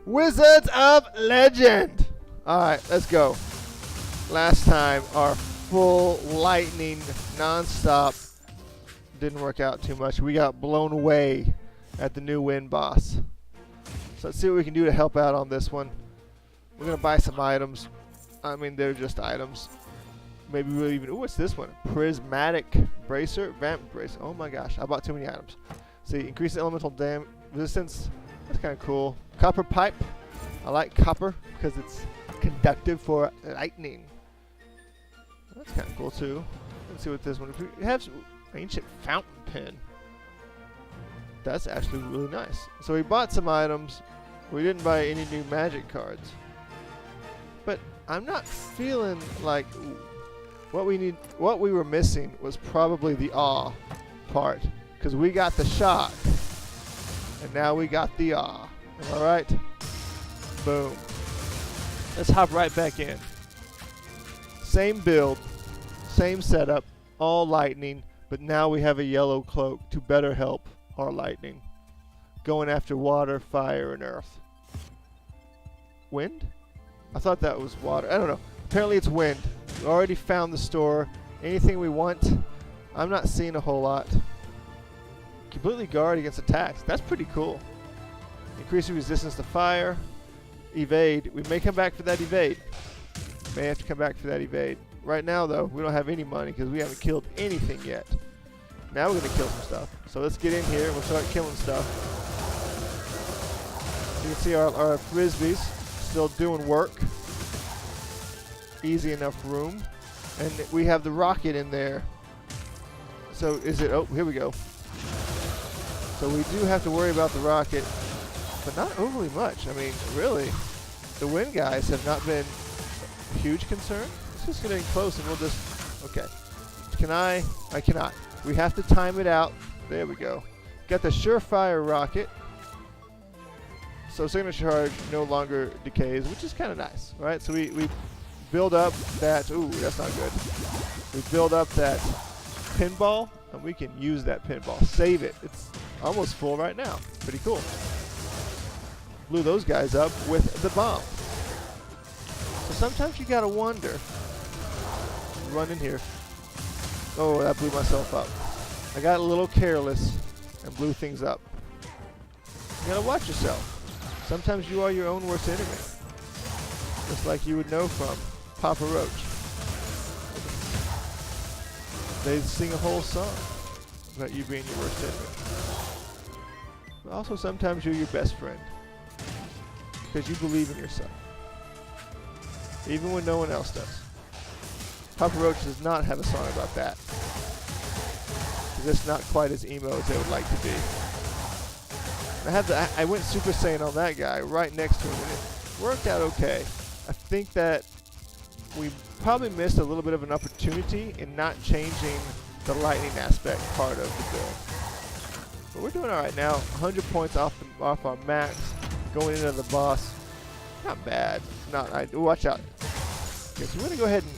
Wizards of Legend. All right, let's go. Last time, our full lightning non-stop didn't work out too much. We got blown away at the new wind boss. So let's see what we can do to help out on this one. We're going to buy some items. I mean, they're just items. Maybe we'll even... Ooh, what's this one? Prismatic Bracer? Vamp Bracer. Oh my gosh, I bought too many items. See, increase elemental resistance. That's kind of cool. Copper Pipe. I like copper because it's conductive for lightning. That's kind of cool too. Let's see what this one... We have some ancient fountain pen. That's actually really nice. So we bought some items. We didn't buy any new magic cards. But I'm not feeling like what we were missing was probably the awe part. Because we got the shock. And now we got the awe. Alright? Boom. Let's hop right back in. Same build. Same setup. All lightning. But now we have a yellow cloak to better help our lightning. Going after water, fire, and earth. Wind? I thought that was water. I don't know. Apparently it's wind. We already found the store. Anything we want. I'm not seeing a whole lot. Completely guard against attacks. That's pretty cool. Increasing resistance to fire. Evade. We may come back for that evade. May have to come back for that evade. Right now, though, we don't have any money because we haven't killed anything yet. Now we're going to kill some stuff. So let's get in here and we'll start killing stuff. You can see our frisbees still doing work. Easy enough room. And we have the rocket in there. So is it... Oh, here we go. So we do have to worry about the rocket. But not overly much. I mean, really, the wind guys have not been a huge concern. Let's just get in close and we'll just... Okay. Can I cannot. We have to time it out. There we go. Got the Surefire rocket. So signature charge no longer decays, which is kind of nice, right? So we build up that... Ooh, that's not good. We build up that pinball, and we can use that pinball. Save it. It's almost full right now. Pretty cool. Blew those guys up with the bomb. So sometimes you gotta wonder. Run in here. Oh, that blew myself up. I got a little careless and blew things up. You gotta watch yourself. Sometimes you are your own worst enemy. Just like you would know from Papa Roach. They sing a whole song about you being your worst enemy. But also sometimes you're your best friend. Because you believe in yourself. Even when no one else does. Papa Roach does not have a song about that. It's not quite as emo as they would like to be. I went Super Saiyan on that guy right next to him and it worked out okay. I think that we probably missed a little bit of an opportunity in not changing the lightning aspect part of the build. But we're doing alright now. 100 points off our max. Going into the boss. Not bad. Watch out. Okay, so we're going to go ahead and...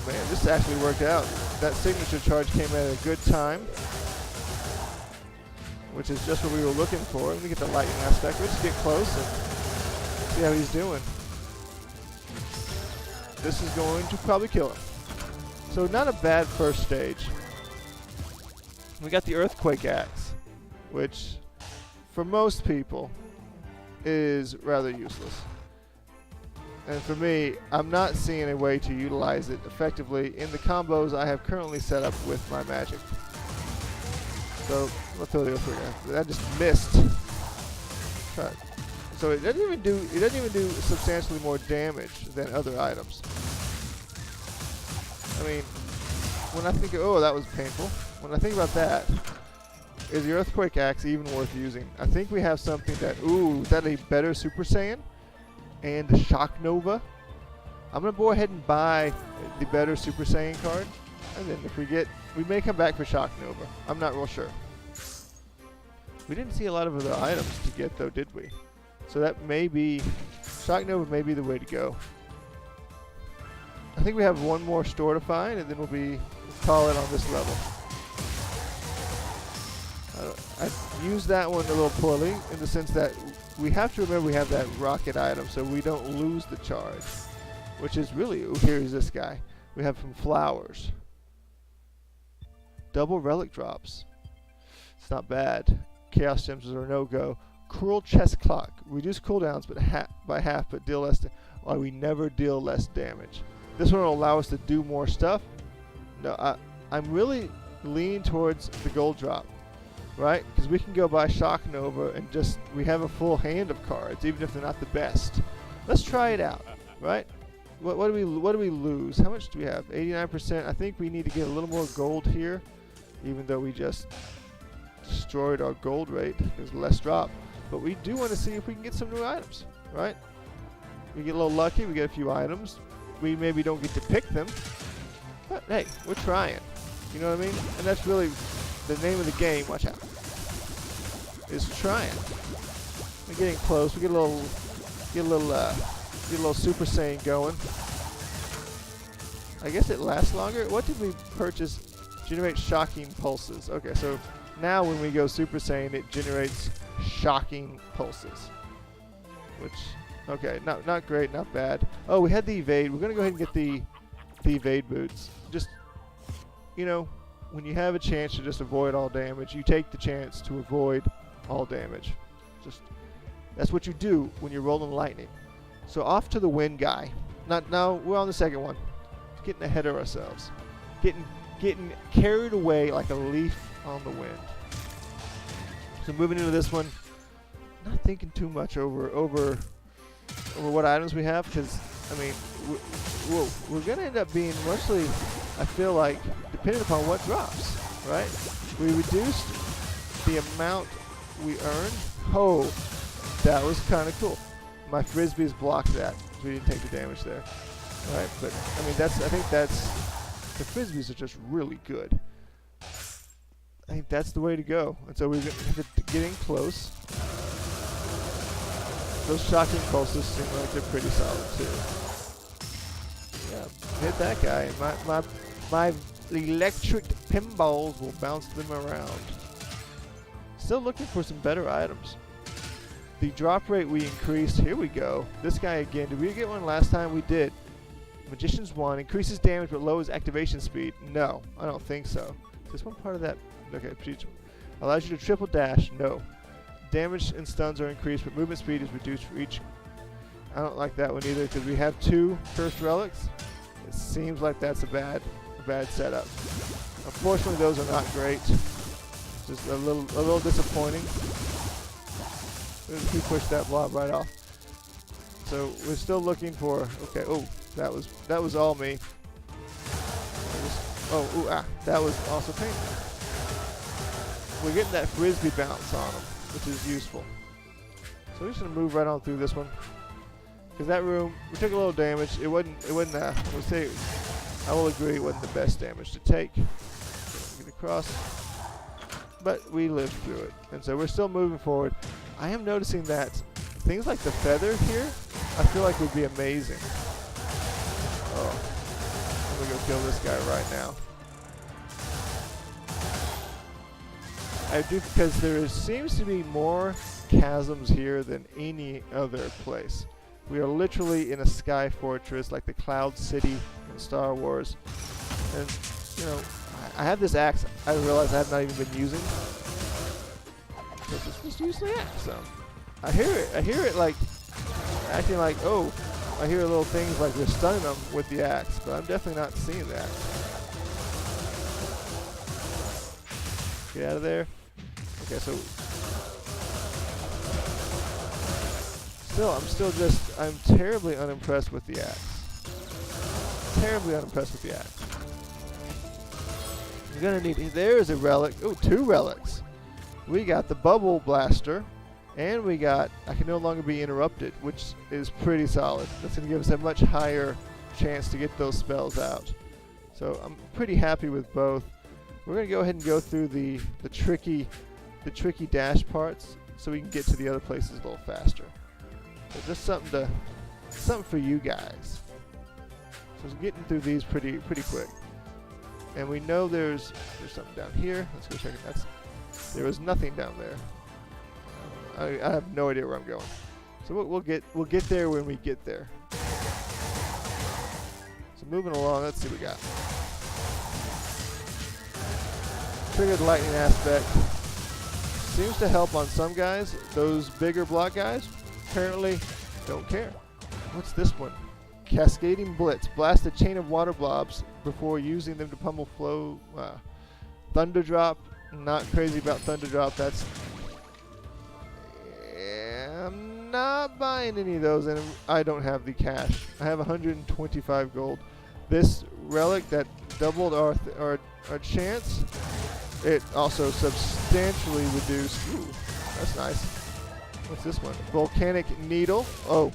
Man, this actually worked out. That signature charge came at a good time. Which is just what we were looking for. Let me get the lightning aspect. Let's get close and see how he's doing. This is going to probably kill him. So not a bad first stage. We got the Earthquake Axe, which for most people is rather useless. And for me, I'm not seeing a way to utilize it effectively in the combos I have currently set up with my magic. So let's throw the Earthquake. That just missed. Right. So it doesn't even do substantially more damage than other items. I mean, when I think of, oh, that was painful. When I think about that, is the Earthquake Axe even worth using? I think we have something that, ooh, is that a better Super Saiyan? And the Shock Nova. I'm going to go ahead and buy the better Super Saiyan card. And then if we may come back for Shock Nova. I'm not real sure. We didn't see a lot of other items to get though, did we? So that may be, Shock Nova may be the way to go. I think we have one more store to find and then we'll call it on this level. I used that one a little poorly in the sense that we have to remember we have that rocket item so we don't lose the charge, which is really, here's this guy. We have from flowers. Double relic drops. It's not bad. Chaos gems are a no-go. Cruel chest clock. Reduce cooldowns but by half, but deal less. Why we never deal less damage. This one will allow us to do more stuff. No, I'm really leaning towards the gold drop, right? Because we can go buy Shock Nova and just we have a full hand of cards, even if they're not the best. Let's try it out, right? What do we lose? How much do we have? 89%. I think we need to get a little more gold here, even though we just destroyed our gold rate. There's less drop. But we do want to see if we can get some new items, right? We get a little lucky, we get a few items. We maybe don't get to pick them, but hey, we're trying. You know what I mean? And that's really the name of the game. Watch out. Is trying. We're getting close. We get a little Super Saiyan going. I guess it lasts longer. What did we purchase? Generate shocking pulses. Okay, so now when we go Super Saiyan, it generates shocking pulses. Which, okay, not great, not bad. Oh, we had the evade. We're gonna go ahead and get the evade boots. Just, you know, when you have a chance to just avoid all damage, you take the chance to avoid all damage. Just, that's what you do when you're rolling lightning. So off to the wind guy. Now we're on the second one. Getting ahead of ourselves. Getting carried away like a leaf on the wind. So moving into this one, not thinking too much over what items we have, because I mean we're gonna end up being mostly, I feel like, depending upon what drops, right? We reduced the amount we earned. Oh, that was kind of cool. My frisbees blocked that, so we didn't take the damage there, right? But I mean I think the frisbees are just really good. I think that's the way to go. And so we're getting close. Those shocking pulses seem like they're pretty solid too. Yeah, hit that guy. And my electric pinballs will bounce them around. Still looking for some better items. The drop rate we increased. Here we go. This guy again. Did we get one last time? We did. Magician's Wand increases damage but lowers activation speed. No, I don't think so. Is this one part of that? Okay, allows you to triple dash. No. Damage and stuns are increased, but movement speed is reduced for each. I don't like that one either because we have 2 cursed relics. It seems like that's a bad setup. Unfortunately, those are not great. Just a little disappointing. He pushed that blob right off. So we're still looking for. Okay. Oh, that was all me. That was also painful. We're getting that frisbee bounce on them, which is useful. So we're just gonna move right on through this one, because that room we took a little damage. It wasn't. We'll say, I will agree, it wasn't the best damage to take. Get across, but we lived through it, and so we're still moving forward. I am noticing that things like the feather here, I feel like would be amazing. Oh, I'm gonna go kill this guy right now. I do, because seems to be more chasms here than any other place. We are literally in a sky fortress like the Cloud City in Star Wars. And, you know, I have this axe I realize I have not even been using. Let's just use the axe. So I hear it like acting like, oh, I hear little things like we're stunning them with the axe, but I'm definitely not seeing that. Get out of there. Okay, so I'm terribly unimpressed with the axe. Terribly unimpressed with the axe. You're gonna need. There is a relic. Oh, 2 relics. We got the bubble blaster, and we got I can no longer be interrupted, which is pretty solid. That's gonna give us a much higher chance to get those spells out. So I'm pretty happy with both. We're gonna go ahead and go through the tricky dash parts so we can get to the other places a little faster. So just something for you guys. So getting through these pretty quick. And we know there's something down here. Let's go check it. There was nothing down there. I have no idea where I'm going. So we'll get there when we get there. So moving along, let's see what we got. Triggered lightning aspect. Seems to help on some guys. Those bigger block guys apparently don't care. What's this one? Cascading Blitz. Blast a chain of water blobs before using them to pummel flow. Thunder Drop. Not crazy about Thunder Drop. That's... I'm not buying any of those, and I don't have the cash. I have 125 gold. This relic that doubled our chance, it also substantially reduced. Ooh, that's nice. What's this one? Volcanic Needle. Oh,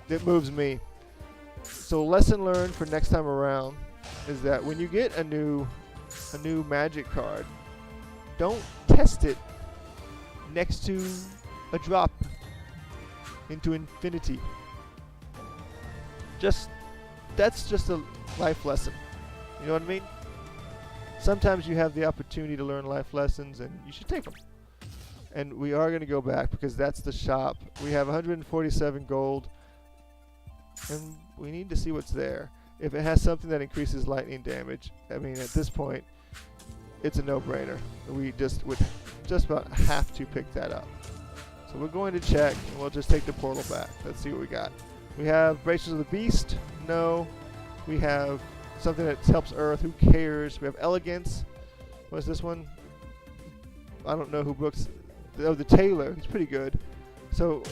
it moves me. So lesson learned for next time around is that when you get a new magic card, don't test it next to a drop into infinity. That's just a life lesson. You know what I mean? Sometimes you have the opportunity to learn life lessons, and you should take them. And we are going to go back because that's the shop. We have 147 gold, and we need to see what's there. If it has something that increases lightning damage, I mean, at this point, it's a no-brainer. We just would just about have to pick that up. So we're going to check, and we'll just take the portal back. Let's see what we got. We have Braces of the Beast. No. We have something that helps Earth. Who cares? We have Elegance. What's this one? I don't know who books. Oh, the Tailor. He's pretty good. So,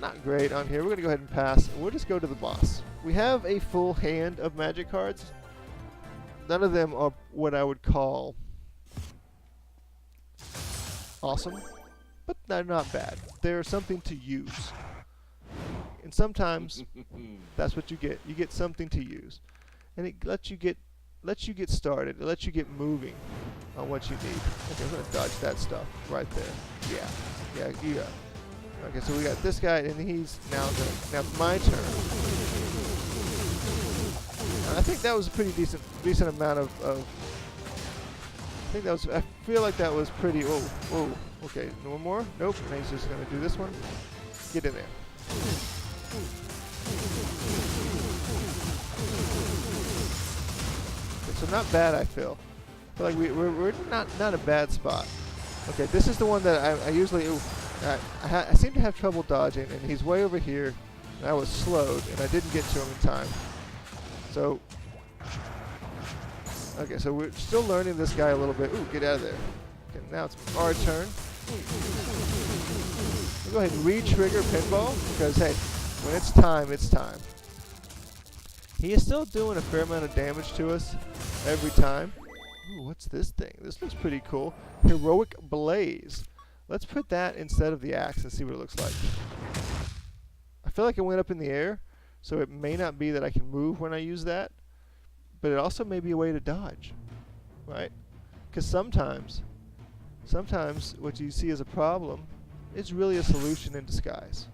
not great on here. We're going to go ahead and pass. We'll just go to the boss. We have a full hand of magic cards. None of them are what I would call awesome, but they're not bad. They're something to use. And sometimes that's what you get. You get something to use. And it lets you get started. It lets you get moving on what you need. Okay, I'm going to dodge that stuff right there. Yeah, you got it. Okay, so we got this guy, and he's now my turn. And I think that was a pretty decent amount of I feel like that was pretty. Oh, okay, no more? Nope, and he's just going to do this one. Get in there. Okay, so not bad, I feel. I feel like we're not a bad spot. Okay, this is the one that I usually... I seem to have trouble dodging, and he's way over here, and I was slowed, and I didn't get to him in time. So... Okay, so we're still learning this guy a little bit. Ooh, get out of there. Okay, now it's our turn. We'll go ahead and re-trigger Pinball, because, hey, when it's time, it's time. He is still doing a fair amount of damage to us every time. Ooh, what's this thing? This looks pretty cool. Heroic Blaze. Let's put that instead of the axe and see what it looks like. I feel like it went up in the air, so it may not be that I can move when I use that, but it also may be a way to dodge, right? Because sometimes what you see as a problem is really a solution in disguise,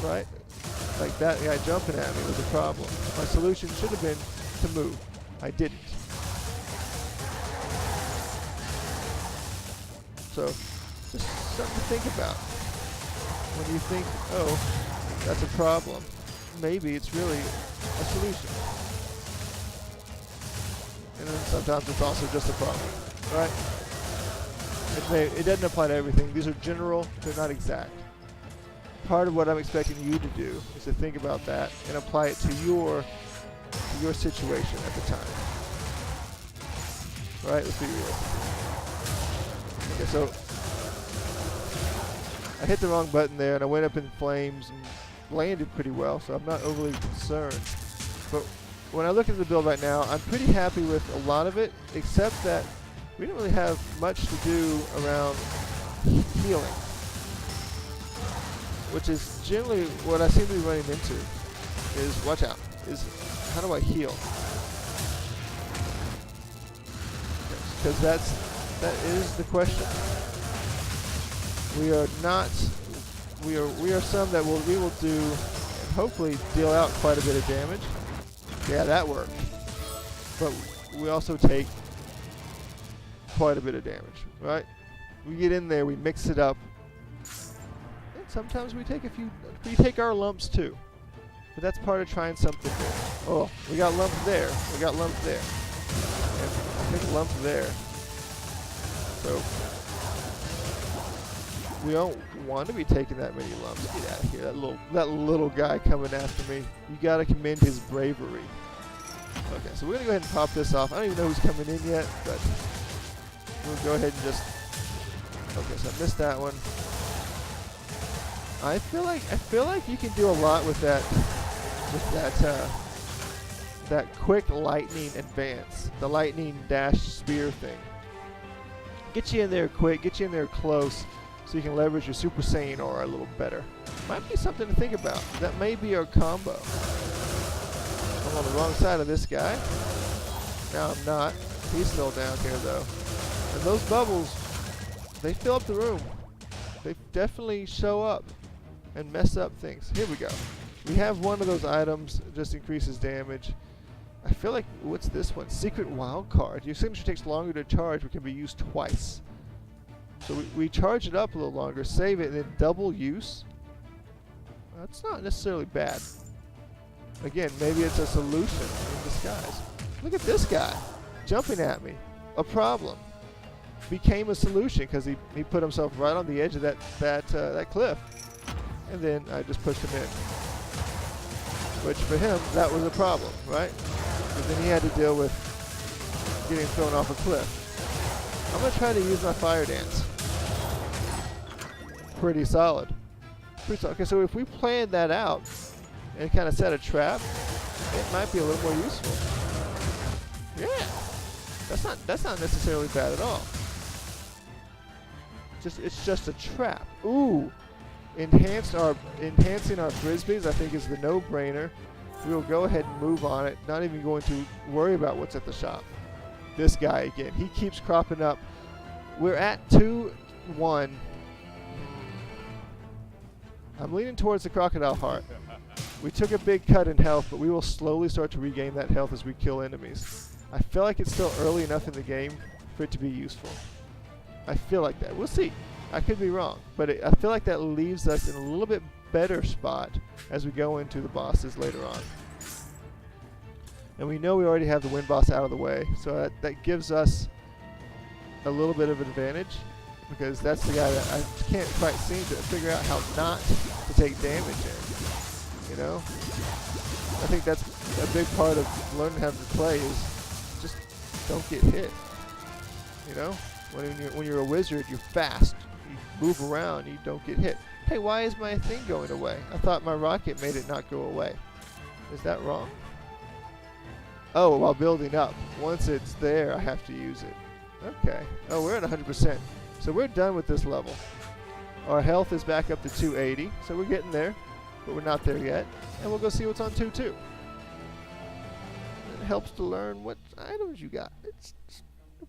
right? Like that guy jumping at me was a problem. My solution should have been to move. I didn't. So, just something to think about. When you think, oh, that's a problem, maybe it's really a solution. And then sometimes it's also just a problem, right? It doesn't apply to everything. These are general, they're not exact. Part of what I'm expecting you to do is to think about that and apply it to your situation at the time. Right? Let's be real. Okay, so I hit the wrong button there and I went up in flames and landed pretty well, so I'm not overly concerned. But when I look at the build right now, I'm pretty happy with a lot of it, except that we don't really have much to do around healing, which is generally what I seem to be running into, is, watch out, is how do I heal? Because that is the question. We are not, we are some that we will do, and hopefully deal out quite a bit of damage. Yeah, that worked. But we also take quite a bit of damage, right? We get in there, we mix it up, and sometimes we take our lumps too. But that's part of trying something new. Oh, we got lumps there. We got lumps there. And I think lumps there. So we don't want to be taking that many lumps. Get out of here. That little guy coming after me. You gotta commend his bravery. Okay, so we're gonna go ahead and pop this off. I don't even know who's coming in yet, but we'll go ahead and just. Okay, so I missed that one. I feel like you can do a lot with that that quick lightning advance, the lightning dash spear thing. Get you in there quick, get you in there close, so you can leverage your Super Saiyan aura a little better. Might be something to think about. That may be our combo. I'm on the wrong side of this guy. No, I'm not. He's still down here though. And those bubbles, they fill up the room. They definitely show up and mess up things. Here we go. We have one of those items, just increases damage. I feel like, what's this one? Secret wild card. Your signature takes longer to charge, but can be used twice. So we charge it up a little longer, save it, and then double use. That's not necessarily bad. Again, maybe it's a solution in disguise. Look at this guy jumping at me. A problem. Became a solution because he put himself right on the edge of that cliff. And then I just pushed him in. Which for him, that was a problem, right? But then he had to deal with getting thrown off a cliff. I'm going to try to use my fire dance. Pretty solid. Okay, so if we planned that out and kind of set a trap, it might be a little more useful. Yeah. That's not necessarily bad at all. It's just a trap. Ooh. Enhancing our frisbees, I think, is the no-brainer. We will go ahead and move on it, not even going to worry about what's at the shop. This guy again, he keeps cropping up. We're at 2-1. I'm leaning towards the crocodile heart. We took a big cut in health, but we will slowly start to regain that health as we kill enemies. I feel like it's still early enough in the game for it to be useful. I feel like that. We'll see. I could be wrong, but I feel like that leaves us in a little bit better spot as we go into the bosses later on. And we know we already have the wind boss out of the way, so that gives us a little bit of an advantage, because that's the guy that I can't quite seem to figure out how not to take damage in. You know? I think that's a big part of learning how to play is just don't get hit. You know? When you're a wizard, you're fast. You move around, you don't get hit. Hey, why is my thing going away? I thought my rocket made it not go away. Is that wrong? Oh, while building up. Once it's there, I have to use it. Okay. Oh, we're at 100%. So we're done with this level. Our health is back up to 280, so we're getting there, but we're not there yet. And we'll go see what's on 2-2. It helps to learn what items you got. It's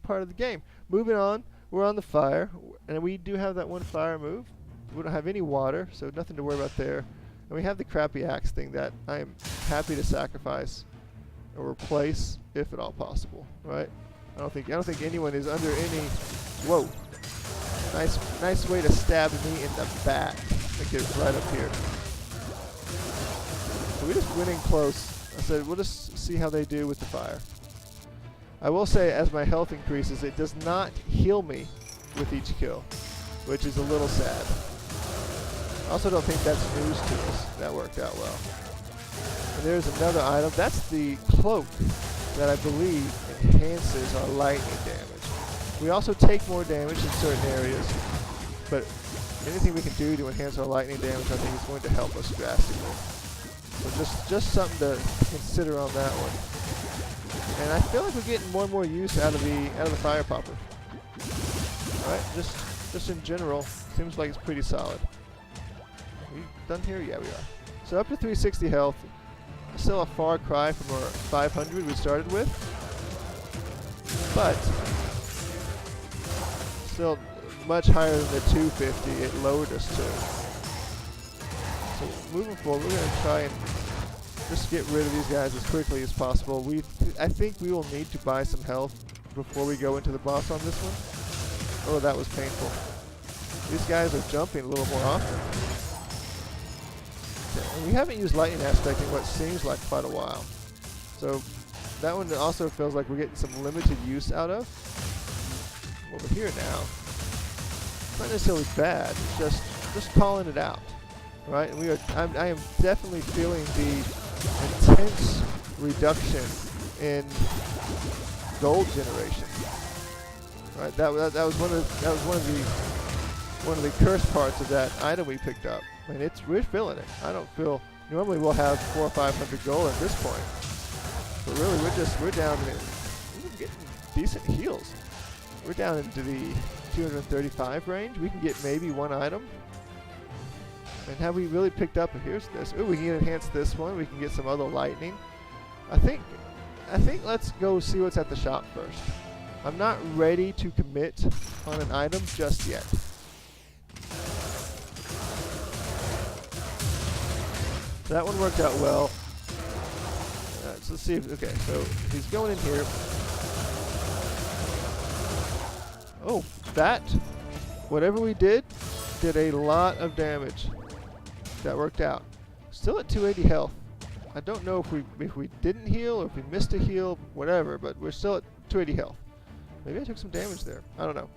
part of the game. Moving on. We're on the fire, and we do have that one fire move. We don't have any water, so nothing to worry about there. And we have the crappy axe thing that I am happy to sacrifice or replace if at all possible. Right? I don't think anyone is under any. Whoa! Nice way to stab me in the back. I get it right up here. So we just went in close. I said we'll just see how they do with the fire. I will say, as my health increases, it does not heal me with each kill, which is a little sad. I also don't think that's news to us. That worked out well. And there's another item. That's the cloak that I believe enhances our lightning damage. We also take more damage in certain areas, but anything we can do to enhance our lightning damage, I think is going to help us drastically. So just something to consider on that one. And I feel like we're getting more and more use out of the fire popper. Right? Just in general, seems like it's pretty solid. Are we done here? Yeah, we are. So up to 360 health. Still a far cry from our 500 we started with, but still much higher than the 250 it lowered us to. So moving forward, we're going to try and just get rid of these guys as quickly as possible. I think we will need to buy some health before we go into the boss on this one. Oh, that was painful. These guys are jumping a little more often. Okay, and we haven't used lightning aspect in what seems like quite a while. So that one also feels like we're getting some limited use out of. Over here now. It's not necessarily bad, it's just calling it out. Right? And I am definitely feeling the intense reduction in gold generation. Right? That was one of the cursed parts of that item we picked up. I mean, we're feeling it. I don't feel normally we'll have 400 or 500 gold at this point. But really we're down in we're getting decent heals. We're down into the 235 range. We can get maybe one item. And have we really picked up? Here's this. Ooh, we can enhance this one. We can get some other lightning. I think let's go see what's at the shop first. I'm not ready to commit on an item just yet. So that one worked out well. So let's see. Okay, so he's going in here. Oh, that, whatever we did a lot of damage. That worked out. Still at 280 health. I don't know if we didn't heal or if we missed a heal, whatever, but we're still at 280 health. Maybe I took some damage there. I don't know.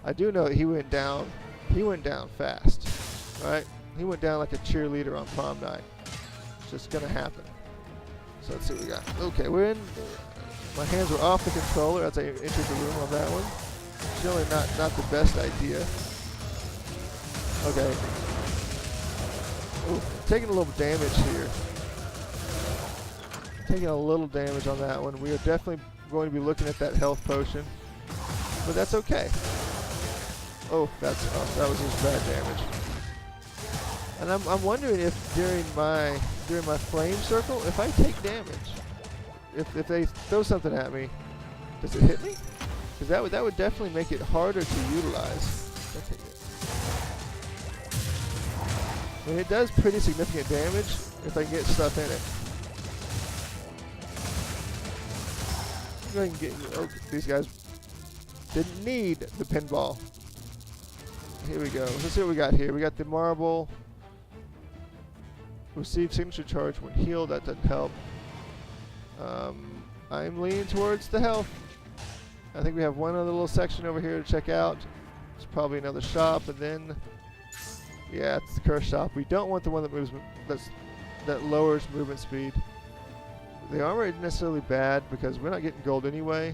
I do know that he went down. He went down fast, right? He went down like a cheerleader on prom night. It's just gonna happen. So let's see what we got. Okay, we're in. My hands were off the controller as I entered the room on that one. Generally not the best idea. Okay. Ooh, taking a little damage here. Taking a little damage on that one. We are definitely going to be looking at that health potion, but that's okay. Oh, that was just bad damage. And I'm wondering if during my flame circle, if I take damage, if they throw something at me, does it hit me? Because that would definitely make it harder to utilize. I mean, it does pretty significant damage if I can get stuff in it. Go ahead and get. Oh, these guys didn't need the pinball. Here we go. Let's see what we got here. We got the marble. Receive signature charge when healed. That doesn't help. I'm leaning towards the health. I think we have one other little section over here to check out. It's probably another shop, and then yeah, it's the curse shop. We don't want the one that moves that lowers movement speed. The armor isn't necessarily bad because we're not getting gold anyway.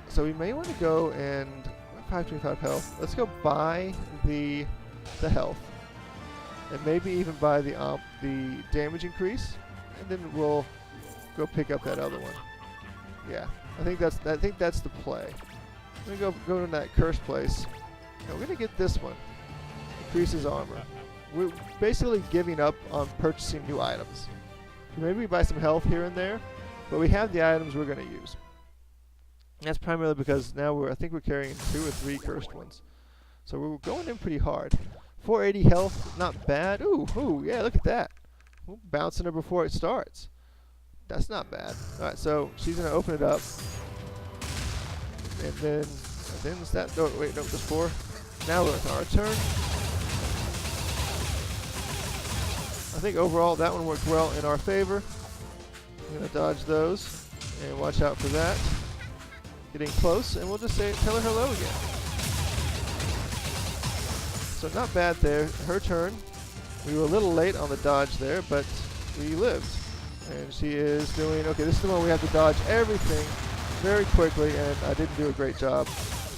So we may want to go and 525 health. Let's go buy the health, and maybe even buy the damage increase, and then we'll go pick up that other one. Yeah, I think that's the play. We're gonna go to that curse place, and we're gonna get this one. Increases armor. We're basically giving up on purchasing new items. Maybe we buy some health here and there, but we have the items we're gonna use. And that's primarily because now I think we're carrying 2 or 3 cursed ones. So we're going in pretty hard. 480 health, not bad. Ooh, yeah, look at that. We're bouncing her before it starts. That's not bad. Alright, so she's gonna open it up. And then is that, no, wait, no, just 4. Now it's our turn. I think overall that one worked well in our favor. I'm gonna dodge those and watch out for that. Getting close, and we'll just tell her hello again. So not bad there. Her turn. We were a little late on the dodge there, but we lived. And she is doing okay. This is the one we have to dodge everything very quickly, and I didn't do a great job.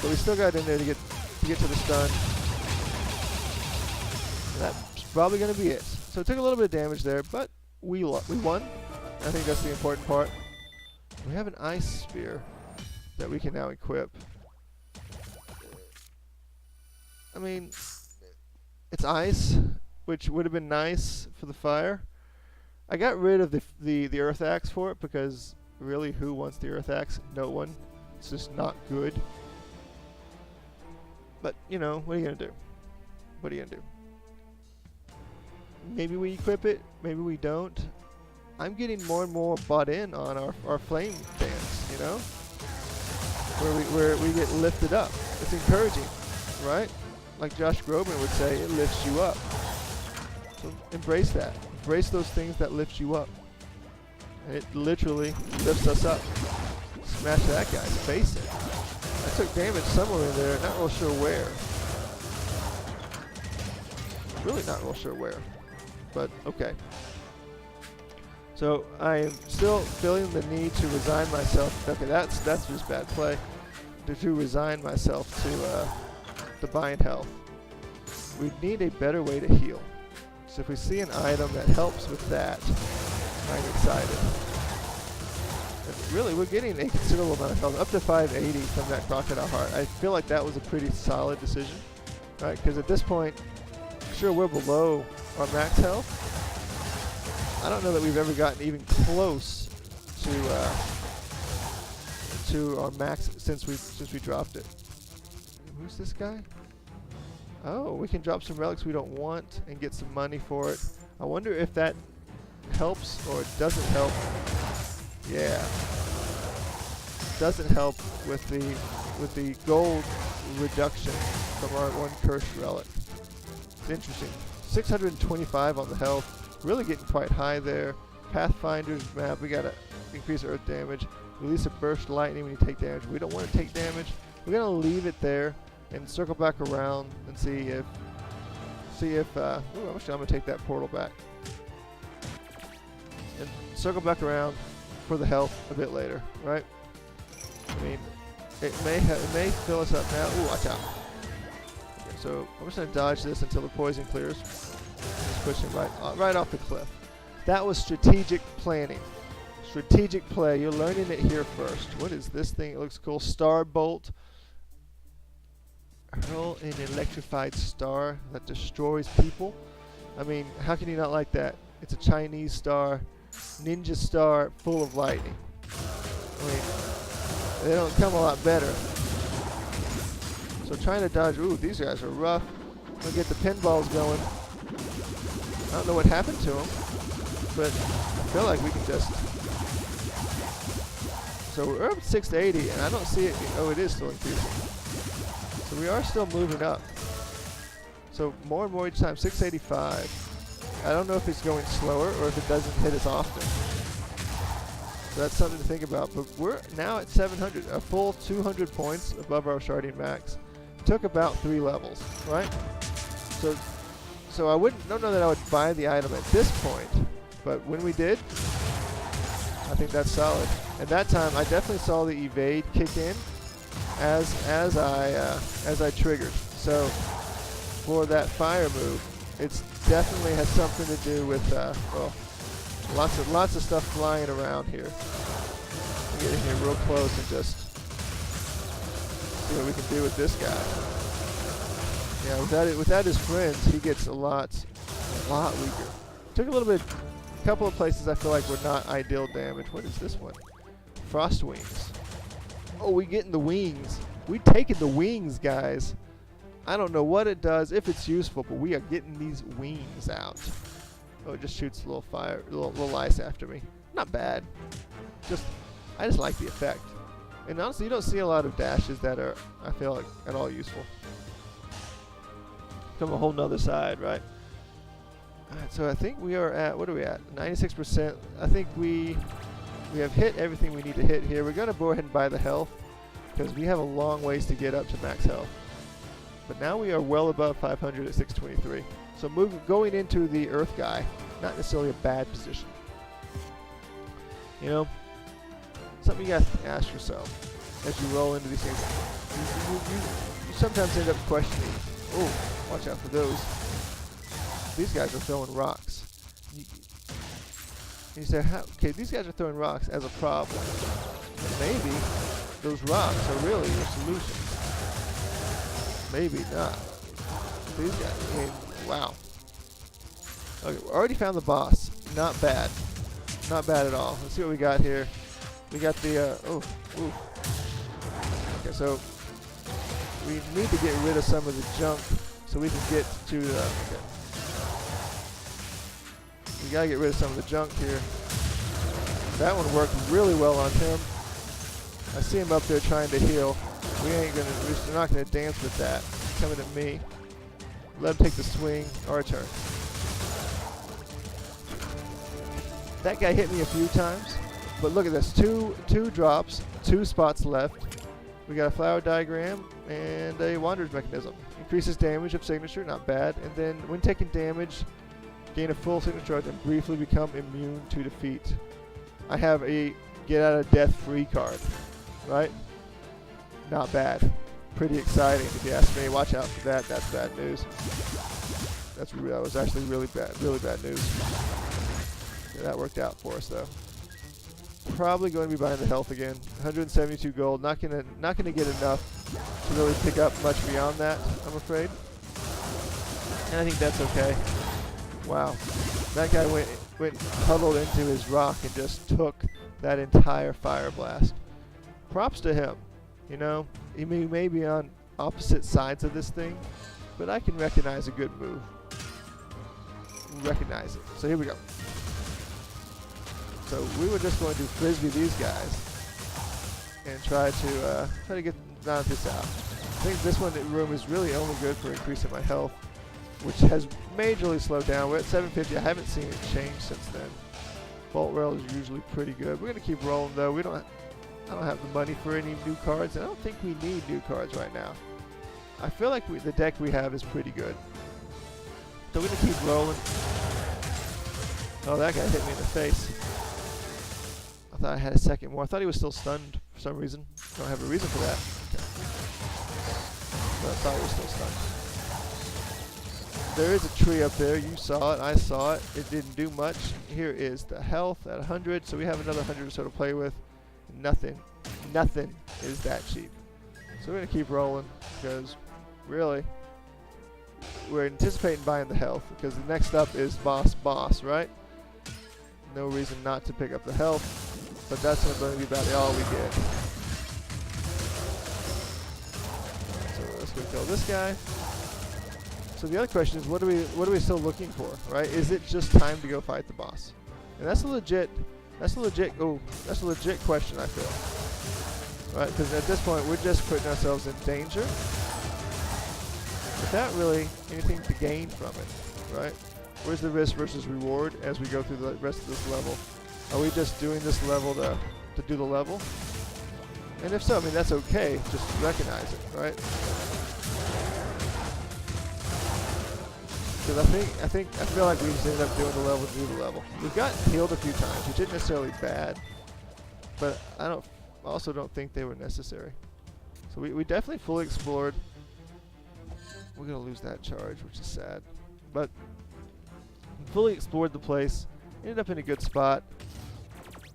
But we still got in there to get to the stun. And that's probably gonna be it. So it took a little bit of damage there, but we won. I think that's the important part. We have an ice spear that we can now equip. I mean, it's ice, which would have been nice for the fire. I got rid of the earth axe for it because really, who wants the earth axe? No one. It's just not good. But you know, what are you gonna do? What are you gonna do? Maybe we equip it, maybe we don't. I'm getting more and more bought in on our flame dance, you know? where we get lifted up. It's encouraging, right? Like Josh Groban would say, it lifts you up. So embrace that. Embrace those things that lift you up. And it literally lifts us up. Smash that guy's face in. I took damage somewhere in there, not real sure where. Really not real sure where. But okay. So I am still feeling the need to resign myself. Okay, that's just bad play. To resign myself to buying health. We need a better way to heal. So if we see an item that helps with that, I'm excited. And really, we're getting a considerable amount of health, up to 580 from that Crocodile Heart. I feel like that was a pretty solid decision, right? Because at this point, sure, we're below our max health. I don't know that we've ever gotten even close to our max since we dropped it. Who's this guy? Oh, we can drop some relics we don't want and get some money for it. I wonder if that helps or doesn't help. Yeah, doesn't help with the gold reduction from our one cursed relic. It's interesting. 625 on the health. Really getting quite high there. Pathfinder's map. We gotta increase earth damage. Release a burst lightning when you take damage. We don't want to take damage. We're gonna leave it there and circle back around and see if ooh, I'm gonna take that portal back and circle back around for the health a bit later, right? I mean, it may fill us up now. Ooh, watch out! Okay, so I'm just gonna dodge this until the poison clears. Just push him right off the cliff. That was strategic planning. Strategic play. You're learning it here first. What is this thing? It looks cool. Star Bolt. Hurl an electrified star that destroys people. I mean, how can you not like that? It's a Chinese star, ninja star, full of lightning. I mean, they don't come a lot better. So trying to dodge. Ooh, these guys are rough. We'll get the pinballs going. I don't know what happened to them, but I feel like we can just. So we're up 680, and I don't see it. Oh, it is still increasing. So we are still moving up. So more and more each time. 685. I don't know if it's going slower or if it doesn't hit as often. So that's something to think about. But we're now at 700, a full 200 points above our starting max. Took about 3 levels, right? So I don't know that I would buy the item at this point, but when we did, I think that's solid. And that time, I definitely saw the evade kick in as I triggered. So for that fire move, it's definitely has something to do with well, lots of stuff flying around here. We'll get in here real close and just see what we can do with this guy. Yeah, without his friends, he gets a lot weaker. Took a couple of places I feel like were not ideal damage. What is this one? Frost wings. Oh, we getting the wings. We taking the wings, guys. I don't know what it does, if it's useful, but we are getting these wings out. Oh, it just shoots a little fire, little ice after me. Not bad. I just like the effect. And honestly, you don't see a lot of dashes that are, I feel like, at all useful. From a whole nother side, right? Alright, so I think we are at, what are we at? 96%. I think we have hit everything we need to hit here. We're going to go ahead and buy the health, because we have a long ways to get up to max health. But now we are well above 500 at 623. So going into the Earth guy, not necessarily a bad position. You know, something you got to ask yourself as you roll into these things. You sometimes end up questioning, oh, watch out for those. These guys are throwing rocks. You say, okay, these guys are throwing rocks as a problem. But maybe those rocks are really your solution. Maybe not. These guys, I mean, wow. Okay, we already found the boss. Not bad. Not bad at all. Let's see what we got here. We got the, Okay, so we need to get rid of some of the junk so we can get to the, okay. We gotta get rid of some of the junk here. That one worked really well on him. I see him up there trying to heal. We're not gonna dance with that. Coming at me. Let him take the swing. Our turn. That guy hit me a few times, but look at this. Two drops, 2 spots left. We got a flower diagram and a Wanderer's Mechanism. Increases damage of signature, not bad. And then when taking damage, gain a full signature charge and briefly become immune to defeat. I have a get out of death free card, right? Not bad. Pretty exciting if you ask me. Watch out for that. That's bad news. That was actually really bad news. Yeah, that worked out for us though. Probably going to be buying the health again. 172 gold. Not gonna get enough to really pick up much beyond that, I'm afraid. And I think that's okay. Wow, that guy went huddled into his rock and just took that entire fire blast. Props to him. You know, he may be on opposite sides of this thing, but I can recognize a good move. Recognize it. So here we go. So we were just going to frisbee these guys and try to get this out. I think this room is really only good for increasing my health, which has majorly slowed down. We're at 750. I haven't seen it change since then. Bolt Rail is usually pretty good. We're gonna keep rolling though. I don't have the money for any new cards, and I don't think we need new cards right now. I feel like the deck we have is pretty good. So we're gonna keep rolling. Oh, that guy hit me in the face. I thought I had a second more. I thought he was still stunned for some reason. I don't have a reason for that. Okay. But I thought he was still stunned. There is a tree up there. You saw it. I saw it. It didn't do much. Here is the health at 100. So we have another 100 or so to play with. Nothing is that cheap. So we're going to keep rolling because really we're anticipating buying the health because the next up is boss, right? No reason not to pick up the health, but that's going to be about all we get. So let's go kill this guy. So the other question is, what are we still looking for, right? Is it just time to go fight the boss? And that's a legit question, I feel. Right? Because at this point, we're just putting ourselves in danger without really anything to gain from it, right? Where's the risk versus reward as we go through the rest of this level? Are we just doing this level to do the level? And if so, I mean, that's okay. Just recognize it, right? Because I feel like we just ended up doing the level to do the level. We've gotten healed a few times, which isn't necessarily bad, but I also don't think they were necessary. So we definitely fully explored. We're gonna lose that charge, which is sad, but fully explored the place. Ended up in a good spot.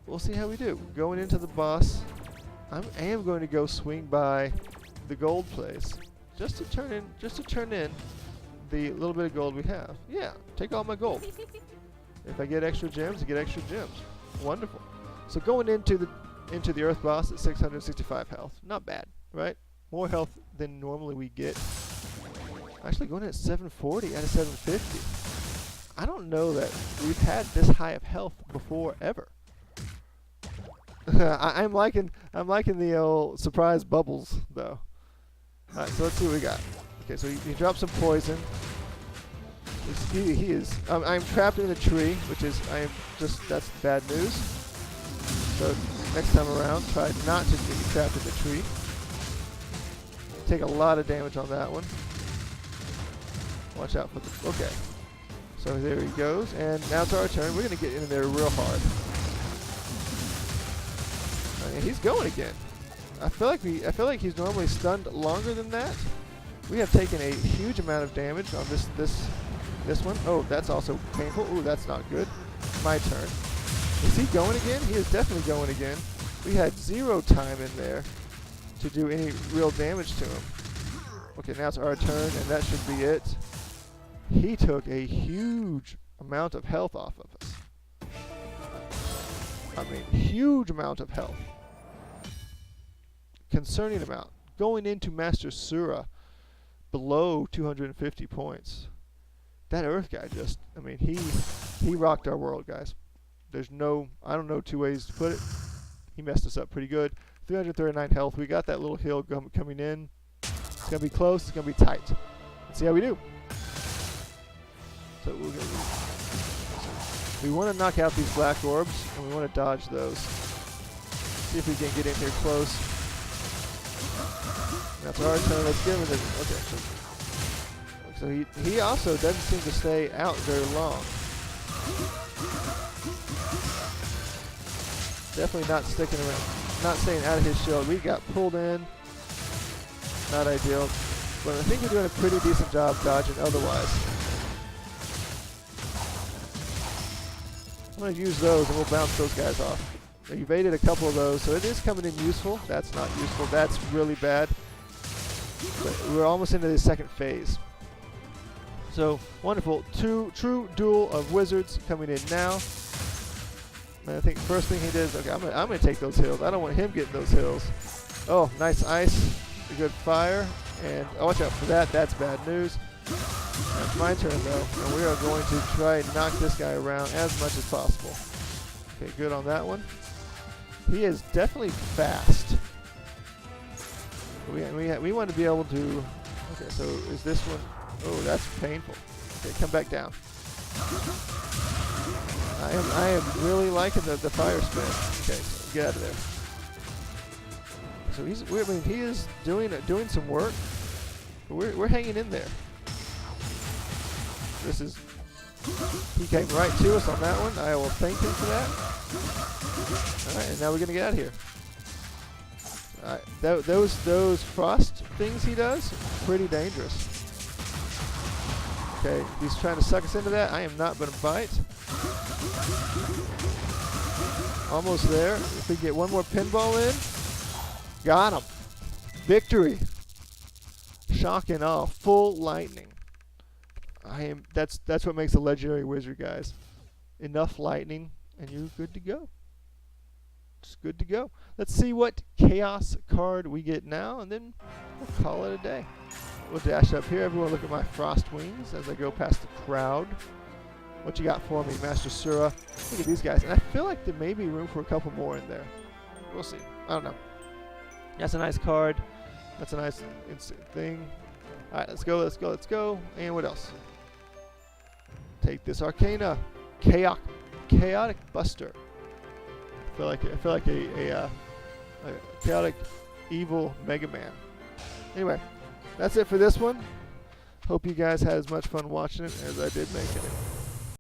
We'll see how we do. Going into the boss, I am going to go swing by the gold place just to turn in the little bit of gold we have. Yeah, take all my gold. If I get extra gems, I get extra gems. Wonderful. So going into the Earth boss at 665 health. Not bad, right? More health than normally we get. Actually going in at 740 out of 750. I don't know that we've had this high of health before ever. I'm liking the old surprise bubbles though. Alright, so let's see what we got. Okay, so he dropped some poison. He is. I'm trapped in a tree, which is that's bad news. So next time around, try not to get trapped in the tree. Take a lot of damage on that one. Watch out for the. Okay. So there he goes, and now it's our turn. We're gonna get in there real hard. And he's going again. I feel like he's normally stunned longer than that. We have taken a huge amount of damage on this one. Oh, that's also painful. Ooh, that's not good. My turn. Is he going again? He is definitely going again. We had 0 time in there to do any real damage to him. Okay, now it's our turn, and that should be it. He took a huge amount of health off of us. I mean, huge amount of health. Concerning amount. Going into Master Sura below 250 points. That Earth guy just, I mean, he rocked our world, guys. There's no, I don't know 2 ways to put it. He messed us up pretty good. 339 health. We got that little hill coming in. It's going to be close. It's going to be tight. Let's see how we do. So we want to knock out these black orbs, and we want to dodge those. See if we can get in here close. That's our turn. Let's give it a... Okay. So he also doesn't seem to stay out very long. Definitely not sticking around. Not staying out of his shield. We got pulled in. Not ideal. But I think we're doing a pretty decent job dodging otherwise. I'm going to use those and we'll bounce those guys off. So you evaded a couple of those, so it is coming in useful. That's not useful. That's really bad. But we're almost into the second phase. So, wonderful. True duel of wizards coming in now. And I think first thing he did is, okay, I'm gonna take those hills. I don't want him getting those hills. Oh, nice ice. A good fire. And oh, watch out for that. That's bad news. It's my turn, though. And we are going to try and knock this guy around as much as possible. Okay, good on that one. He is definitely fast. We want to be able to... Okay, so is this one... Oh, that's painful. Okay, come back down. I am really liking the fire spin. Okay, so get out of there. So he is doing some work. But we're hanging in there. He came right to us on that one. I will thank him for that. All right, and now we're gonna get out of here. Those frost things he does, pretty dangerous. Okay, he's trying to suck us into that. I am not going to bite. Almost there. If we get one more pinball in, got him. Victory. Shock and awe. Full lightning. That's what makes a legendary wizard, guys. Enough lightning, and you're good to go. Just good to go. Let's see what chaos card we get now, and then we'll call it a day. We'll dash up here. Everyone look at my frost wings as I go past the crowd. What you got for me, Master Sura? Look at these guys. And I feel like there may be room for a couple more in there. We'll see. I don't know. That's a nice card. That's a nice thing. All right, let's go, let's go, let's go. And what else? Take this Arcana. Chaotic Buster. I feel like a chaotic evil Mega Man. Anyway. That's it for this one. Hope you guys had as much fun watching it as I did making it.